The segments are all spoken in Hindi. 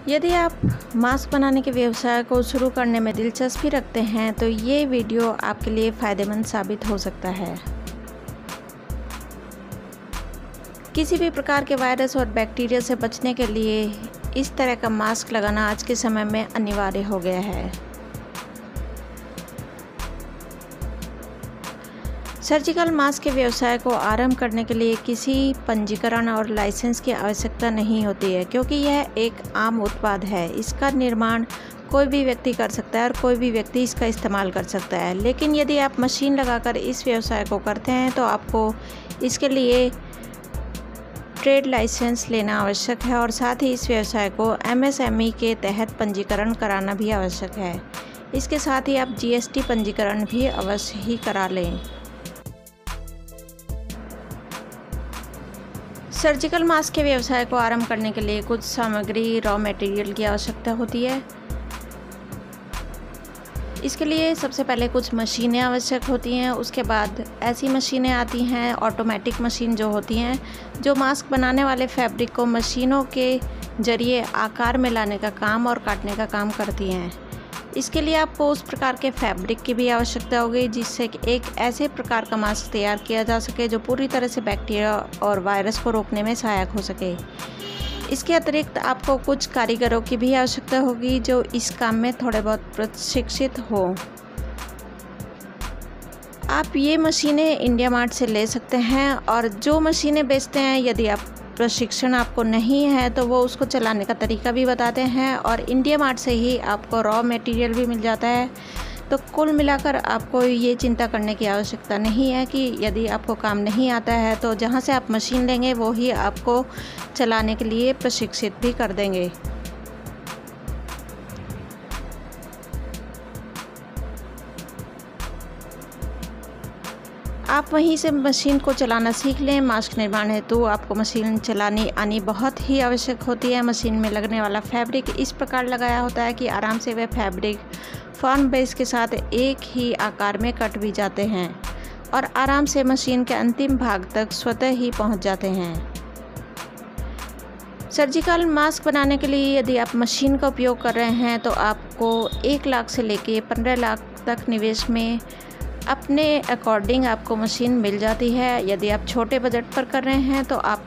यदि आप मास्क बनाने के व्यवसाय को शुरू करने में दिलचस्पी रखते हैं तो ये वीडियो आपके लिए फ़ायदेमंद साबित हो सकता है। किसी भी प्रकार के वायरस और बैक्टीरिया से बचने के लिए इस तरह का मास्क लगाना आज के समय में अनिवार्य हो गया है। सर्जिकल मास्क के व्यवसाय को आरंभ करने के लिए किसी पंजीकरण और लाइसेंस की आवश्यकता नहीं होती है, क्योंकि यह एक आम उत्पाद है। इसका निर्माण कोई भी व्यक्ति कर सकता है और कोई भी व्यक्ति इसका इस्तेमाल कर सकता है। लेकिन यदि आप मशीन लगाकर इस व्यवसाय को करते हैं तो आपको इसके लिए ट्रेड लाइसेंस लेना आवश्यक है और साथ ही इस व्यवसाय को MSME के तहत पंजीकरण कराना भी आवश्यक है। इसके साथ ही आप GST पंजीकरण भी अवश्य ही करा लें। सर्जिकल मास्क के व्यवसाय को आरंभ करने के लिए कुछ सामग्री रॉ मटेरियल की आवश्यकता होती है। इसके लिए सबसे पहले कुछ मशीनें आवश्यक होती हैं। उसके बाद ऐसी मशीनें आती हैं, ऑटोमेटिक मशीन जो होती हैं, जो मास्क बनाने वाले फैब्रिक को मशीनों के जरिए आकार में लाने का काम और काटने का काम करती हैं। इसके लिए आपको उस प्रकार के फैब्रिक की भी आवश्यकता होगी जिससे एक ऐसे प्रकार का मास्क तैयार किया जा सके जो पूरी तरह से बैक्टीरिया और वायरस को रोकने में सहायक हो सके। इसके अतिरिक्त आपको कुछ कारीगरों की भी आवश्यकता होगी जो इस काम में थोड़े बहुत प्रशिक्षित हो। आप ये मशीनें इंडिया मार्ट से ले सकते हैं और जो मशीनें बेचते हैं, यदि आप प्रशिक्षण आपको नहीं है तो वो उसको चलाने का तरीका भी बताते हैं और इंडिया मार्ट से ही आपको रॉ मटेरियल भी मिल जाता है। तो कुल मिलाकर आपको ये चिंता करने की आवश्यकता नहीं है कि यदि आपको काम नहीं आता है तो जहाँ से आप मशीन लेंगे वो ही आपको चलाने के लिए प्रशिक्षित भी कर देंगे। आप वहीं से मशीन को चलाना सीख लें। मास्क निर्माण हेतु आपको मशीन चलानी आनी बहुत ही आवश्यक होती है। मशीन में लगने वाला फैब्रिक इस प्रकार लगाया होता है कि आराम से वह फैब्रिक फॉर्म बेस के साथ एक ही आकार में कट भी जाते हैं और आराम से मशीन के अंतिम भाग तक स्वतः ही पहुंच जाते हैं। सर्जिकल मास्क बनाने के लिए यदि आप मशीन का उपयोग कर रहे हैं तो आपको 1 लाख से लेके 15 लाख तक निवेश में अपने अकॉर्डिंग आपको मशीन मिल जाती है। यदि आप छोटे बजट पर कर रहे हैं तो आप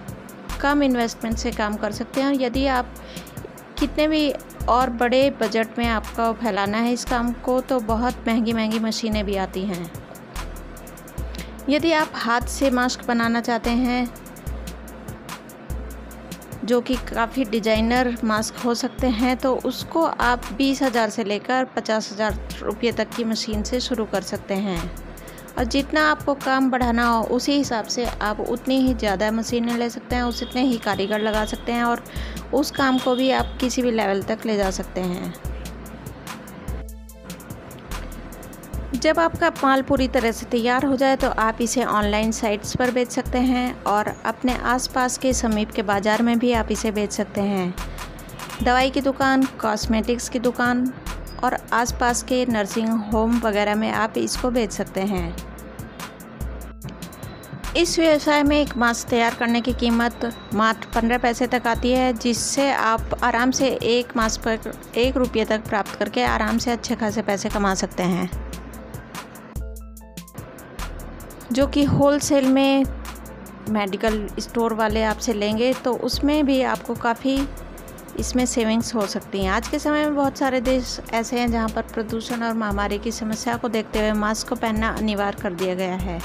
कम इन्वेस्टमेंट से काम कर सकते हैं। यदि आप कितने भी और बड़े बजट में आपको फैलाना है इस काम को तो बहुत महंगी महंगी मशीनें भी आती हैं। यदि आप हाथ से मास्क बनाना चाहते हैं जो कि काफ़ी डिजाइनर मास्क हो सकते हैं तो उसको आप 20,000 से लेकर 50,000 रुपये तक की मशीन से शुरू कर सकते हैं और जितना आपको काम बढ़ाना हो उसी हिसाब से आप उतनी ही ज़्यादा मशीनें ले सकते हैं, उतने ही कारीगर लगा सकते हैं और उस काम को भी आप किसी भी लेवल तक ले जा सकते हैं। जब आपका माल पूरी तरह से तैयार हो जाए तो आप इसे ऑनलाइन साइट्स पर बेच सकते हैं और अपने आसपास के समीप के बाज़ार में भी आप इसे बेच सकते हैं। दवाई की दुकान, कॉस्मेटिक्स की दुकान और आसपास के नर्सिंग होम वगैरह में आप इसको बेच सकते हैं। इस व्यवसाय में एक मास्क तैयार करने की कीमत मात्र 15 पैसे तक आती है, जिससे आप आराम से एक मास्क पर 1 रुपये तक प्राप्त करके आराम से अच्छे खासे पैसे कमा सकते हैं, जो कि होलसेल में मेडिकल स्टोर वाले आपसे लेंगे तो उसमें भी आपको काफ़ी इसमें सेविंग्स हो सकती हैं। आज के समय में बहुत सारे देश ऐसे हैं जहां पर प्रदूषण और महामारी की समस्या को देखते हुए मास्क को पहनना अनिवार्य कर दिया गया है।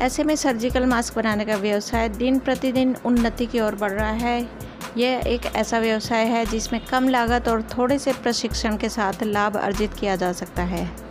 ऐसे में सर्जिकल मास्क बनाने का व्यवसाय दिन प्रतिदिन उन्नति की ओर बढ़ रहा है। यह एक ऐसा व्यवसाय है जिसमें कम लागत और थोड़े से प्रशिक्षण के साथ लाभ अर्जित किया जा सकता है।